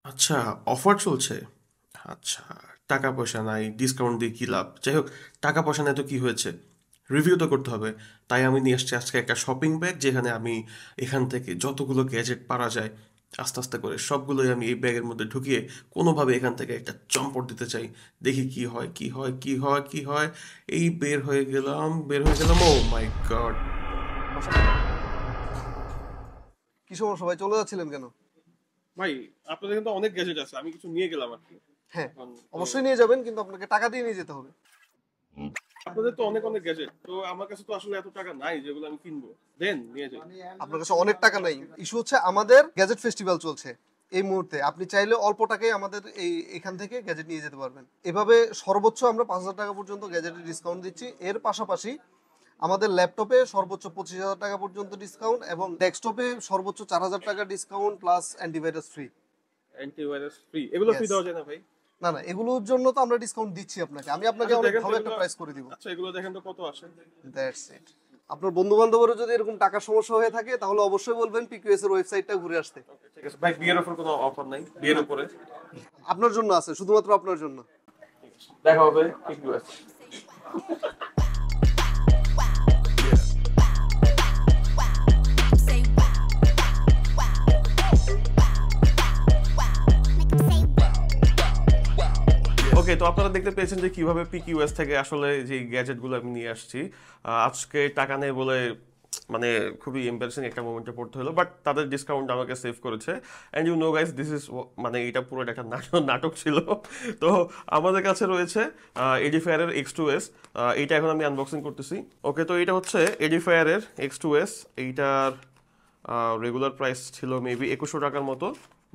আচ্ছা, অফার চলছে। আচ্ছা, টাকা পয়সা নাই, ডিসকাউন্ট দিয়ে কি লাভ? যাই হোক, টাকা পয়সা নাই তো কি হয়েছে, রিভিউ তো করতে হবে। তাই আমি নিয়ে আসছি আজকে একটা শপিং ব্যাগ, যেখানে আমি এখান থেকে যতগুলো গ্যাজেট পারা যায় আস্তে আস্তে করে সবগুলোই আমি এই ব্যাগের মধ্যে ঢুকিয়ে কোনোভাবে এখান থেকে একটা চম্পট দিতে চাই। দেখি কি হয়, কি হয়, কি হয়, কি হয়। এই বের হয়ে গেলাম, বের হয়ে গেলাম। ও মাই গড! কি সমস্যা ভাই, চলে যাচ্ছিলেন কেন? ভাই, আপনাদের কিন্তু অনেক গ্যাজেট আছে, আমি কিছু নিয়ে গেলাম আর কি। হ্যাঁ, এখন তো অবশ্যই নিয়ে যাবেন, কিন্তু আপনাকে টাকা দিয়ে নিয়ে যেতে হবে। আপনাদের তো অনেক অনেক গ্যাজেট, তো আমার কাছে তো আসলে এত টাকা নাই যেগুলো আমি কিনবো। দেন নিয়ে যাই। আপনার কাছে অনেক টাকা নাই, ইস্যু হচ্ছে আমাদের গ্যাজেট ফেস্টিভ্যাল চলছে এই মুহূর্তে। আপনি চাইলে অল্প টাকায় আমাদের এখান থেকে গ্যাজেট নিয়ে যেতে পারবেন। এভাবে সর্বোচ্চ আমরা 5,000 টাকা পর্যন্ত গ্যাজেটের ডিসকাউন্ট দিচ্ছি। এর পাশাপাশি আমাদের ল্যাপটপে সর্বোচ্চ 25,000 টাকা পর্যন্ত ডিসকাউন্ট, এবং ডেস্কটপে সর্বোচ্চ 4,000 টাকা discount plus antivirus free. Antivirus free এগুলো ফ্রি ইয়েস। দেওয়া যায় না ভাই? না না, এগুলোর জন্য তো আমরা ডিসকাউন্ট দিচ্ছি আপনাকে, আমি আপনাকে আচ্ছা অনেক দেখেন তো ভালো একটা এগুলো। প্রাইস করে দিব। আচ্ছা এগুলো দেখেন তো কত আসে। That's it. আপনার বন্ধু বান্ধবেরও যদি এরকম টাকার সমস্যা হয়ে থাকে তাহলে অবশ্যই বলবেন পিকিউএস এর ওয়েবসাইটটা ঘুরে আসতে। ওকে ঠিক আছে ভাই, বিয়ের ওপর কোনো অফার নাই, বিয়ের উপরে? আপনার জন্য আছে, শুধুমাত্র আপনার জন্য। দেখা হবে, ঠিক আছে। ওকে, তো আপনারা দেখতে পেয়েছেন যে কিভাবে পিকিউএস থেকে আসলে যে গ্যাজেটগুলো আমি নিয়ে আসছি। আজকে টাকা নেই বলে মানে খুবই এম্বারেসিং একটা মোমেন্টে পড়তে হলো, বাট তাদের ডিসকাউন্ট আমাকে সেভ করেছে। And you know guys, this is মানে এটা পুরো একটা নাটক নাটক ছিল। তো আমাদের কাছে রয়েছে এডিফায়ারের X2S। এইটা এখন আমি আনবক্সিং করতেছি। ওকে, তো এটা হচ্ছে এডিফায়ারের X2S। এইটার রেগুলার প্রাইস ছিল মেবি 2100 টাকার মতো,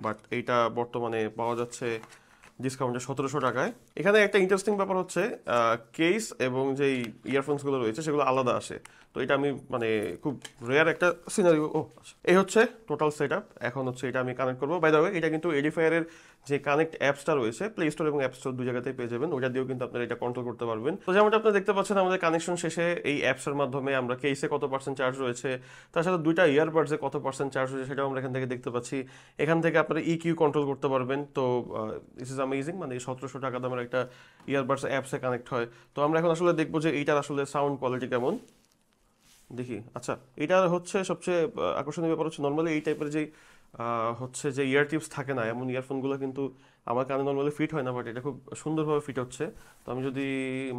বাট এইটা বর্তমানে পাওয়া যাচ্ছে ডিসকাউন্টে 1700 টাকায়। এখানে একটা ইন্টারেস্টিং ব্যাপার হচ্ছে কেস এবং যেই ইয়ারফোনসগুলো রয়েছে সেগুলো আলাদা আসে। তো এটা আমি মানে খুব রেয়ার একটা সিনারিও। ও আচ্ছা, এই হচ্ছে টোটাল সেট আপ। এখন হচ্ছে এটা আমি কানেক্ট করবো। বাই দ্য ওয়ে, এটা কিন্তু এডিফায়ারের যে কানেক্ট অ্যাপসটা রয়েছে, প্লে স্টোর এবং অ্যাপ স্টোর দুই জায়গাতেই পেয়ে যাবেন। ওটা দিয়েও কিন্তু আপনারা এটা কন্ট্রোল করতে পারবেন। তো যেমনটা আপনারা দেখতে পাচ্ছেন, আমাদের কানেকশন শেষে এই অ্যাপসের মাধ্যমে আমরা কেসে কত পার্সেন্ট চার্জ রয়েছে, তার সাথে দুইটা ইয়ারবাডসে কত পার্সেন্ট চার্জ রয়েছে সেটাও আমরা এখান থেকে দেখতে পাচ্ছি। এখান থেকে আপনারা ইকিউ কন্ট্রোল করতে পারবেন। তো দিস ইজ অ্যামেজিং, মানে 1700 টাকা দামের একটা ইয়ারবাডস অ্যাপসে কানেক্ট হয়। তো আমরা এখন আসলে দেখবো যে এইটার আসলে সাউন্ড কোয়ালিটি কেমন। দেখি। আচ্ছা, এটার হচ্ছে সবচেয়ে আকর্ষণীয় ব্যাপার হচ্ছে নর্মালি এই টাইপের যে হচ্ছে যে ইয়ার টিপস থাকে না, এমন ইয়ারফোনগুলো কিন্তু আমার কানে নর্মালি ফিট হয় না, বাট এটা খুব সুন্দরভাবে ফিট হচ্ছে। তো আমি যদি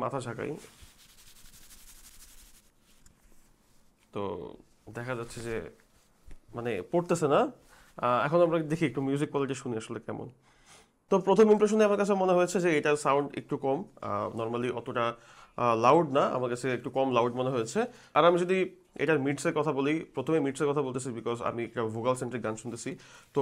মাথা ঝাঁকাই, তো দেখা যাচ্ছে যে মানে পড়তেছে না। এখন আমরা দেখি একটু মিউজিক কোয়ালিটি শুনি আসলে কেমন। তো প্রথম ইমপ্রেশনে আমার কাছে মনে হয়েছে যে এটার সাউন্ড একটু কম, নর্মালি অতটা লাউড না, আমার কাছে একটু কম লাউড মনে হয়েছে। আর আমি যদি এটার মিডসের কথা বলি, প্রথমে মিডসের কথা বলতেছি বিকজ আমি একটা ভোকাল সেন্ট্রিক গান শুনতেছি। তো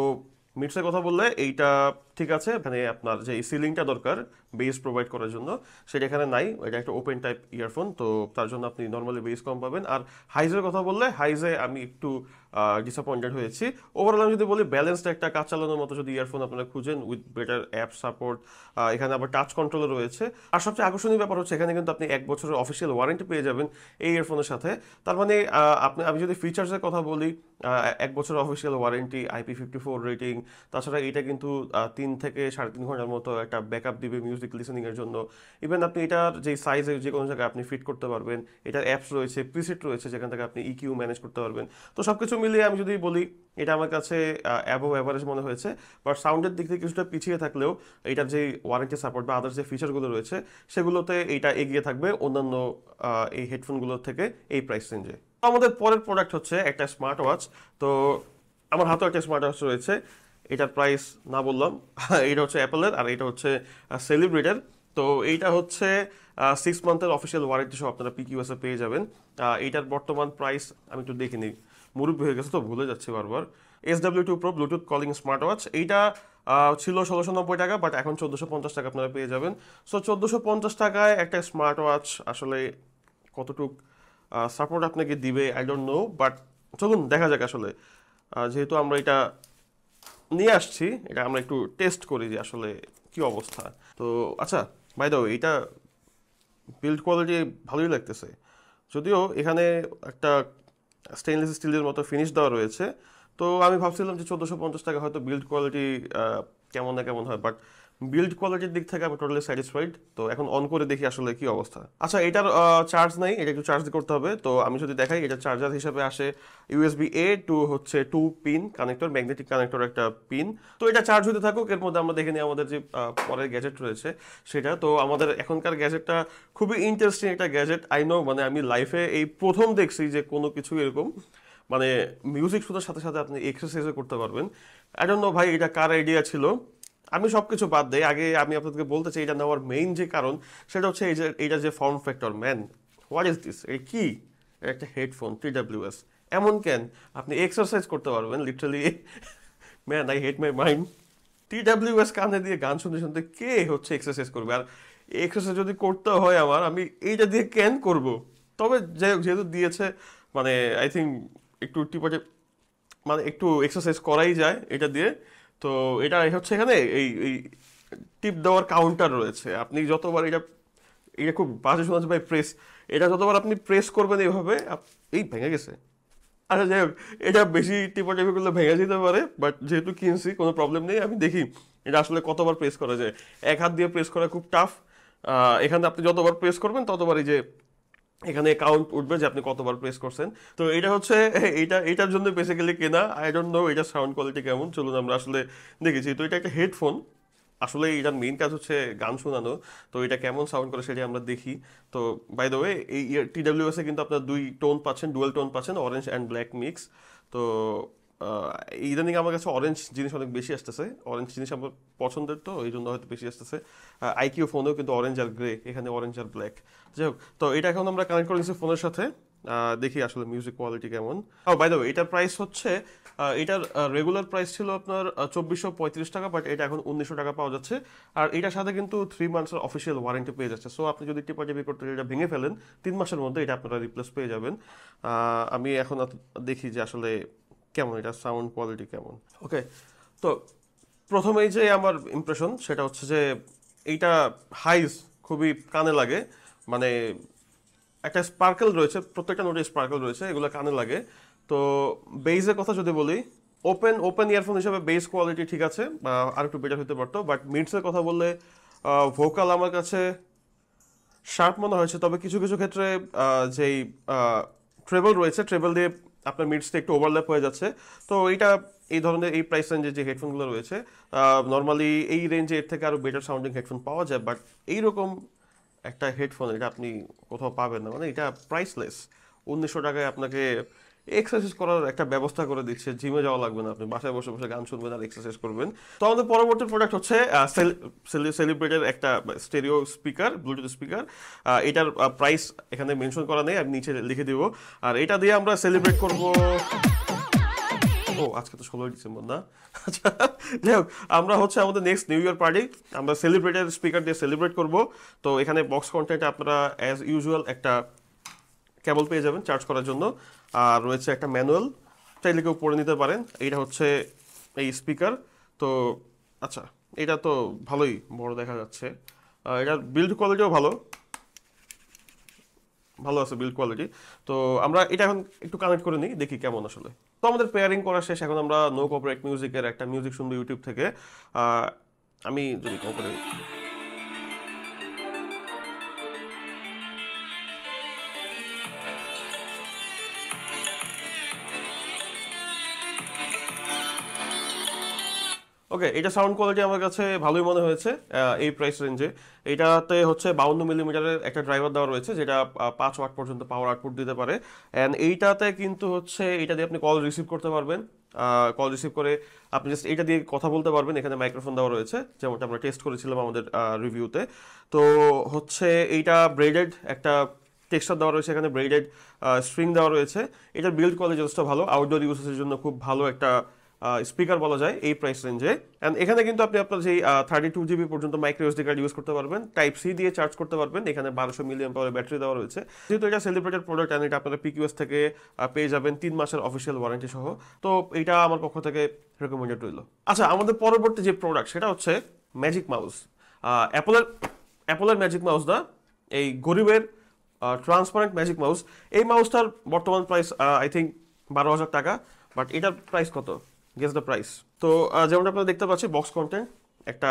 মিডসের কথা বললে এইটা ঠিক আছে, এখানে আপনার যে সিলিংটা দরকার বেস প্রোভাইড করার জন্য সেটা এখানে নাই। এটা একটা ওপেন টাইপ ইয়ারফোন, তো তার জন্য আপনি নর্মালি বেস কম পাবেন। আর হাইজের কথা বললে হাইজে আমি একটু ডিসঅ্যাপয়েন্টেড হয়েছি। ওভারঅল আমি যদি বলি ব্যালেন্সড একটা কাজ চালানোর মতো যদি ইয়ারফোন আপনারা খুঁজেন উইথ বেটার অ্যাপ সাপোর্ট, এখানে আবার টাচ কন্ট্রোলও রয়েছে। আর সবচেয়ে আকর্ষণীয় ব্যাপার হচ্ছে এখানে কিন্তু আপনি 1 বছরের অফিসিয়াল ওয়ারেন্টি পেয়ে যাবেন এই ইয়ারফোনের সাথে। তার মানে আমি যদি ফিচার্সের কথা বলি, 1 বছরের অফিসিয়াল ওয়ারেন্টি, IP54 রেটিং, তাছাড়া এটা কিন্তু 3 থেকে 3.5 ঘন্টার মতো একটা ব্যাকআপ দিবে মিউজিক লিসেনিংয়ের জন্য। ইভেন আপনি এটার যে সাইজের যে কোনো জায়গায় আপনি ফিট করতে পারবেন। এটার অ্যাপস রয়েছে, প্রিসেট রয়েছে যেখান থেকে আপনি ইকিউ ম্যানেজ করতে পারবেন। তো সব কিছু মিলিয়ে আমি যদি বলি এটা আমার কাছে অ্যাবভ অ্যাভারেজ মনে হয়েছে। বাট সাউন্ডের দিক থেকে কিছুটা পিছিয়ে থাকলেও এটার যে ওয়ারেন্টি সাপোর্ট বা আদার্স যে ফিচারগুলো রয়েছে সেগুলোতে এইটা এগিয়ে থাকবে অন্যান্য এই হেডফোনগুলোর থেকে এই প্রাইস রেঞ্জে। আমাদের পরের প্রোডাক্ট হচ্ছে একটা স্মার্ট ওয়াচ। তো আমার হাতেও একটা স্মার্ট ওয়াচ রয়েছে। এটার প্রাইস না বললাম। এটা হচ্ছে অ্যাপেলের, আর এটা হচ্ছে সেলিব্রিটের। তো এইটা হচ্ছে 6 মান্থের অফিসিয়াল ওয়ারেন্টি সহ আপনারা পিকিউএসে পেয়ে যাবেন। এইটার বর্তমান প্রাইস আমি একটু দেখে নিই, মুরব্বী হয়ে গেছে তো ভুলে যাচ্ছি বারবার। SW2 Pro Bluetooth calling smart watch, এইটা ছিল 1690 টাকা, বাট এখন 1450 টাকা আপনারা পেয়ে যাবেন। সো 1450 টাকায় একটা স্মার্ট ওয়াচ আসলে কতটুক সাপোর্ট আপনাকে দিবে আই ডোন্ট নো, বাট চলুন দেখা যাক আসলে। যেহেতু আমরা এটা নিয়ে আসছি, এটা আমরা একটু টেস্ট করি যে আসলে কি অবস্থা। তো আচ্ছা, বাই দ্য ওয়ে, এটা বিল্ড কোয়ালিটি ভালোই লাগতেছে। যদিও এখানে একটা স্টেনলেস স্টিলের মতো ফিনিশ দেওয়া রয়েছে। তো আমি ভাবছিলাম যে 1450 টাকা হয়তো বিল্ড কোয়ালিটি কেমন না কেমন হয়, বাট বিল্ড কোয়ালিটির দিক থেকে আমি টোটালি স্যাটিসফাইড। তো এখন অন করে দেখি আসলে কি অবস্থা। আচ্ছা, এটার চার্জ নাই, এটা একটু চার্জ করতে হবে। তো আমি যদি দেখাই, এটা চার্জার হিসাবে আসে ইউএসবি এ টু হচ্ছে 2 পিন কানেক্টর, ম্যাগনেটিক কানেক্টর একটা পিন। তো এটা চার্জ হতে থাকুক, এর মধ্যে আমরা দেখে নিই আমাদের যে পরের গ্যাজেট রয়েছে সেটা। তো আমাদের এখনকার গ্যাজেটটা খুবই ইন্টারেস্টিং একটা গ্যাজেট, আই নো। মানে আমি লাইফে এই প্রথম দেখছি যে কোনো কিছু এরকম, মানে মিউজিক শোনার সাথে সাথে আপনি এক্সারসাইজও করতে পারবেন। আই ডোন্ট নো ভাই এটা কার আইডিয়া ছিল। আমি সবকিছু বাদ দেই, আগে আমি আপনাদেরকে বলতে চাই এটা নেওয়ার মেইন যে কারণ সেটা হচ্ছে এই যে এটা যে form factor, man what is this, এই কি একটা হেডফোন TWS, এমন কেন আপনি এক্সারসাইজ করতে পারবেন literally. Man I hate my mind. TWS কানে দিয়ে গান শুনতে শুনতে কে হচ্ছে এক্সারসাইজ করবে? আর এক্সারসাইজ যদি করতে হয় আমার, আমি এইটা দিয়ে কেন করব? তবে যাই হোক, যেহেতু দিয়েছে, মানে আই থিঙ্ক একটু টিপটে, মানে একটু এক্সারসাইজ করাই যায় এটা দিয়ে। তো এটা হচ্ছে এখানে এই এই টিপ দেওয়ার কাউন্টার রয়েছে। আপনি যতবার এটা, এটা খুব বাজে শোনাচ্ছে ভাই, প্রেস, এটা যতবার আপনি প্রেস করবেন এইভাবে এই ভেঙে গেছে। আচ্ছা যাই হোক, এটা বেশি টিপাটিপি করলে ভেঙে যেতে পারে, বাট যেহেতু কিনছি কোনো প্রবলেম নেই। আমি দেখি এটা আসলে কতবার প্রেস করা যায়। এক হাত দিয়ে প্রেস করা খুব টাফ। এখানে আপনি যতবার প্রেস করবেন ততবারই যে এখানে কাউন্ট উঠবে যে আপনি কতবার প্রেস করছেন। তো এটা হচ্ছে এটার জন্য বেসিক্যালি কেনা। আই ডোন্ট নো এটা সাউন্ড কোয়ালিটি কেমন, চলুন আমরা আসলে দেখেছি। তো এটা একটা হেডফোন, আসলে এটার মেইন কাজ হচ্ছে গান শোনানো। তো এটা কেমন সাউন্ড করে সেটা আমরা দেখি। তো বাই দ্য ওয়ে, এই TWS এ কিন্তু আপনার দুই টোন পাচ্ছেন, ডুয়েল টোন পাচ্ছেন, অরেঞ্জ অ্যান্ড ব্ল্যাক মিক্স। তো ইদানিং আমার কাছে অরেঞ্জ জিনিস অনেক বেশি আসতেছে, অরেঞ্জ জিনিস আমার পছন্দের, তো এই জন্য হয়তো বেশি আসতেছে। IQ ফোনেও কিন্তু অরেঞ্জ আর গ্রে, এখানে অরেঞ্জ আর ব্ল্যাক। যাই হোক, তো এটা এখন আমরা কানেক্ট করে নিচ্ছি ফোনের সাথে। দেখি আসলে মিউজিক কোয়ালিটি কেমন। ও বাই দ্য ওয়ে, এটার প্রাইস হচ্ছে, এটার রেগুলার প্রাইস ছিল আপনার 2435 টাকা, বাট এটা এখন 1900 টাকা পাওয়া যাচ্ছে। আর এটার সাথে কিন্তু 3 মান্থসের অফিসিয়াল ওয়ারেন্টি পেয়ে যাচ্ছে। সো আপনি যদি টিপাটিপি করতে এটা ভেঙে ফেলেন, 3 মাসের মধ্যে এটা আপনারা রিপ্লেস পেয়ে যাবেন। আমি এখন দেখি যে আসলে কেমন, এটা সাউন্ড কোয়ালিটি কেমন। ওকে, তো প্রথমেই যে আমার ইমপ্রেশন সেটা হচ্ছে যে এইটা হাইজ খুবই কানে লাগে। মানে একটা স্পার্কেল রয়েছে, প্রত্যেকটা নোটে স্পার্কেল রয়েছে, এগুলো কানে লাগে। তো বেইজের কথা যদি বলি, ওপেন ইয়ারফোন হিসেবে বেস কোয়ালিটি ঠিক আছে, আর একটু বেটার হতে পারতো। বাট মিডসের কথা বললে ভোকাল আমার কাছে শার্প মনে হয়েছে। তবে কিছু কিছু ক্ষেত্রে যেই ট্রেবল রয়েছে, ট্রেবল দিয়ে আপনার মিডসটা একটু ওভারল্যাপ হয়ে যাচ্ছে। তো এইটা, এই ধরনের এই প্রাইস রেঞ্জে যে হেডফোনগুলো রয়েছে, নর্মালি এই রেঞ্জে এর থেকে আরও বেটার সাউন্ডিং হেডফোন পাওয়া যায়। বাট এইরকম একটা হেডফোন এটা আপনি কোথাও পাবেন না, মানে এটা প্রাইসলেস। 1900 টাকায় আপনাকে এক্সারসাইজ করার একটা ব্যবস্থা করে দিচ্ছে, জিমে যাওয়া লাগবে না, আপনি বাসায় বসে বসে গান শুনবেন আর এক্সারসাইজ করবেন। তো আমাদের পরবর্তী প্রোডাক্ট হচ্ছে সেলিব্রেটের একটা স্টেরিও স্পিকার, ব্লুটুথ স্পিকার। এটার প্রাইস এখানে মেনশন করা নেই, আমি নিচে লিখে দিব। আর এটা দিয়ে আমরা সেলিব্রেট করব। ও আজকে তো 16ই ডিসেম্বর না? আচ্ছা যাই হোক, আমরা হচ্ছে আমাদের নেক্সট নিউ ইয়ার পার্টি আমরা সেলিব্রেটের স্পিকার দিয়ে সেলিব্রেট করব। তো এখানে বক্স কন্টেন্টে আপনারা অ্যাজ ইউজুয়াল একটা কেবল পেয়ে যাবেন চার্জ করার জন্য, আর রয়েছে একটা ম্যানুয়াল, চাইলে কেউ পড়ে নিতে পারেন। এইটা হচ্ছে এই স্পিকার। তো আচ্ছা, এটা তো ভালোই বড় দেখা যাচ্ছে। এটার বিল্ড কোয়ালিটিও ভালো ভালো আছে, বিল্ড কোয়ালিটি। তো আমরা এটা এখন একটু কানেক্ট করে নিই, দেখি কেমন আসলে। তো আমাদের পেয়ারিং করা শেষ, এখন আমরা নো কপিরাইট মিউজিকের একটা মিউজিক শুনবো ইউটিউব থেকে। আমি যদি করে ওকে, এটা সাউন্ড কোয়ালিটি আমার কাছে ভালোই মনে হয়েছে এই প্রাইস রেঞ্জে। এটাতে হচ্ছে 52 মিলিমিটারের একটা ড্রাইভার দেওয়া রয়েছে, যেটা 5 ওয়াট পর্যন্ত পাওয়ার আউটপুট দিতে পারে। অ্যান্ড এইটাতে কিন্তু হচ্ছে এটা দিয়ে আপনি কল রিসিভ করতে পারবেন। কল রিসিভ করে আপনি জাস্ট এটা দিয়ে কথা বলতে পারবেন। এখানে মাইক্রোফোন দেওয়া রয়েছে, যেমনটা আমরা টেস্ট করেছিলাম আমাদের রিভিউতে। তো হচ্ছে এইটা ব্রেডেড একটা টেক্সচার দেওয়া রয়েছে, এখানে ব্রেডেড স্ট্রিং দেওয়া রয়েছে। এটার বিল্ড কোয়ালিটি যথেষ্ট ভালো, আউটডোর ইউজেসের জন্য খুব ভালো একটা স্পিকার বলা যায় এই প্রাইস রেঞ্জে। অ্যান্ড এখানে কিন্তু আপনি আপনার যেই 32 GB পর্যন্ত মাইক্রো এসডি কার্ড ইউজ করতে পারবেন, টাইপ সি দিয়ে চার্জ করতে পারবেন। এখানে 1200 মিলিয়ন পাওয়ার ব্যাটারি দেওয়া রয়েছে। যেহেতু এটা সেলিব্রেটেড প্রোডাক্ট, অ্যান্ড এটা আপনারা PQS থেকে পেয়ে যাবেন 3 মাসের অফিসিয়াল ওয়ারেন্টি সহ। তো এটা আমার পক্ষ থেকে রেকমেন্ডেড রইল। আচ্ছা, আমাদের পরবর্তী যে প্রোডাক্ট সেটা হচ্ছে ম্যাজিক মাউস। অ্যাপলের ম্যাজিক মাউস না, এই গরিবের ট্রান্সপারেন্ট ম্যাজিক মাউস। এই মাউসটার বর্তমান প্রাইস আই থিঙ্ক 12,000 টাকা। বাট এটার প্রাইস কত? Guess the price. তো যেমনটা আপনারা দেখতে পাচ্ছেন বক্স কন্টেন্ট, একটা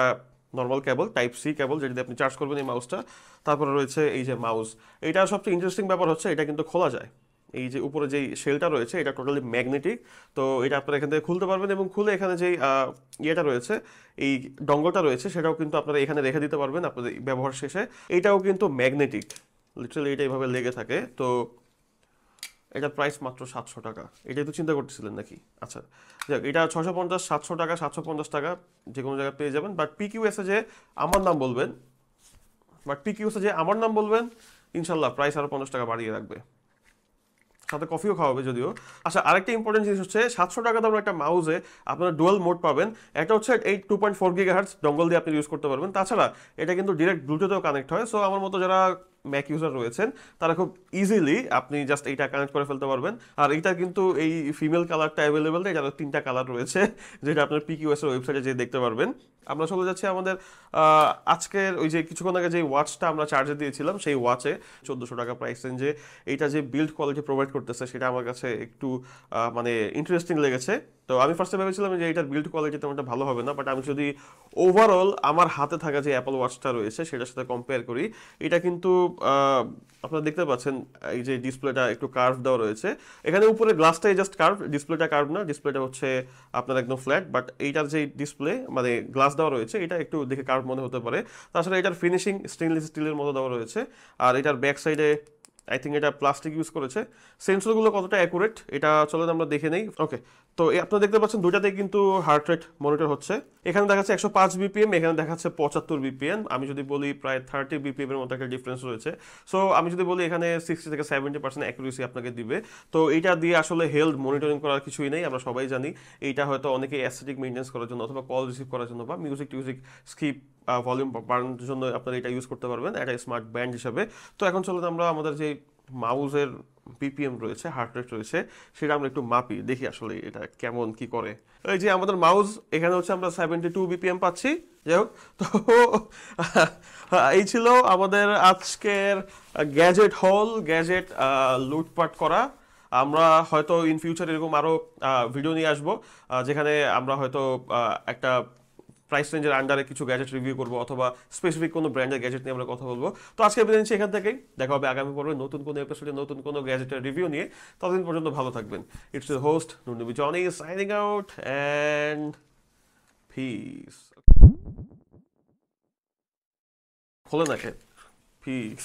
normal cable type C cable যেটা দিয়ে আপনি চার্জ করবেন এই মাউসটা, তারপরে রয়েছে এই যে মাউস। এটা সবচেয়ে ইন্টারেস্টিং ব্যাপার হচ্ছে এটা কিন্তু খোলা যায়। এই যে উপরে যেই শেলটা রয়েছে এটা টোটালি ম্যাগনেটিক, তো এটা আপনারা এখান থেকে খুলতে পারবেন এবং খুলে এখানে যেই ইয়েটা রয়েছে, এই ডঙ্গলটা রয়েছে সেটাও কিন্তু আপনারা এখানে রেখে দিতে পারবেন আপনাদের ব্যবহার শেষে। এটাও কিন্তু ম্যাগনেটিক, লিটারালি এটা এইভাবে লেগে থাকে। তো এটার প্রাইস মাত্র 700 টাকা। এটাই তো চিন্তা করতেছিলেন নাকি? আচ্ছা যাক, এটা 650, 700 টাকা, 750 টাকা যে কোনো জায়গায় পেয়ে যাবেন। বাট পিকিউএসে যে আমার নাম বলবেন, ইনশাল্লাহ প্রাইস আরও 50 টাকা বাড়িয়ে রাখবে, সাথে কফিও খাওয়াবে যদিও। আচ্ছা, আরেকটা ইম্পর্টেন্ট জিনিস হচ্ছে 700 টাকা দামের একটা মাউসে আপনারা ডুয়াল মোড পাবেন। একটা হচ্ছে এই 2.4 গিগাহার্টজ ডঙ্গল দিয়ে আপনি ইউজ করতে পারবেন, তাছাড়া এটা কিন্তু ডিরেক্ট ব্লুটুথেও কানেক্ট হয়। সো আমার মতো যারা ম্যাক ইউজার রয়েছেন তারা খুব ইজিলি আপনি জাস্ট এইটা কানেক্ট করে ফেলতে পারবেন। আর এটা কিন্তু এই ফিমেল কালারটা অ্যাভেলেবেল নেই, যারা 3টা কালার রয়েছে যেটা আপনার পিকিউএস এর ওয়েবসাইটে যেয়ে দেখতে পারবেন। আমরা চলে যাচ্ছি আমাদের আজকের ওই যে কিছুক্ষণ আগে যে ওয়াচটা আমরা চার্জে দিয়েছিলাম সেই ওয়াচে 1400 টাকা প্রাইস রেঞ্জে এইটা যে বিল্ড কোয়ালিটি প্রোভাইড করতেছে সেটা আমার কাছে একটু মানে ইন্টারেস্টিং লেগেছে। তো আমি ফার্স্টে ভেবেছিলাম যে এটার বিল্ড কোয়ালিটি তেমনটা ভালো হবে না, বাট আমি যদি ওভারঅল আমার হাতে থাকা যে অ্যাপল ওয়াচটা রয়েছে সেটার সাথে কম্পেয়ার করি, এটা কিন্তু আপনারা দেখতে পাচ্ছেন এই যে ডিসপ্লেটা একটু কার্ভ দেওয়া রয়েছে। এখানে উপরে গ্লাসটাই জাস্ট কার্ভ, ডিসপ্লেটা কার্ভ না, ডিসপ্লেটা হচ্ছে আপনার একদম ফ্ল্যাট। বাট এইটার যে ডিসপ্লে মানে গ্লাস দেওয়া রয়েছে এটা একটু দেখে কার্ভ মনে হতে পারে। তাছাড়া এটার ফিনিশিং স্টেনলেস স্টিলের মতো দেওয়া রয়েছে। আর এটার ব্যাক সাইডে আই থিঙ্ক এটা প্লাস্টিক ইউজ করেছে। সেন্সরগুলো কতটা অ্যাকুরেট এটা চলেন আমরা দেখে নেই। ওকে, তো আপনারা দেখতে পাচ্ছেন দুইটাতেই কিন্তু হার্ট রেট মনিটর হচ্ছে। এখানে দেখাচ্ছে 105 বিপিএম, এখানে দেখাচ্ছে 75 বিপিএম। আমি যদি বলি প্রায় 30 বিপিএম এর মতো একটা ডিফারেন্স রয়েছে। সো আমি যদি বলি এখানে 60 থেকে 70% অ্যাকুরেসি আপনাকে দিবে। তো এইটা দিয়ে আসলে হেলথ মনিটরিং করার কিছুই নেই, আমরা সবাই জানি। এইটা হয়তো অনেকে অ্যাস্থেটিক মেইনটেন্স করার জন্য অথবা কল রিসিভ করার জন্য বা মিউজিক স্কিপ ভলিউম বাড়ানোর জন্য আপনারা এটা ইউজ করতে পারবেন একটা স্মার্ট ব্যান্ড হিসাবে। তো এখন চলুন আমরা আমাদের যে মাউসের বিপিএম রয়েছে, হার্ট রেট রয়েছে, সেটা আমরা একটু মাপি, দেখি আসলে এটা কেমন কি করে। এই যে আমাদের মাউস এখানে হচ্ছে আমরা 72 বিপিএম পাচ্ছি। যাই হোক, তো এই ছিল আমাদের আজকের গ্যাজেট হল, গ্যাজেট লুটপাট করা। আমরা হয়তো ইন ফিউচার এরকম আরও ভিডিও নিয়ে আসবো যেখানে আমরা হয়তো একটা প্রাইস রেঞ্জের আন্ডারে কিছু গ্যাজেট রিভিউ করবো অথবা স্পেসিফিক কোনো ব্র্যান্ডের গ্যাজেট নিয়ে আমরা কথা বলবো। তো আজকে বিদায় নিচ্ছি এখান থেকেই, দেখা হবে আগামী পর্বে নতুন কোনো এপিসোডে নতুন কোনো গ্যাজেটের রিভিউ নিয়ে। ততদিন পর্যন্ত ভালো থাকবেন। It's your host Nurnabi Johnny signing out and piece. খোলে নাকি? পিস।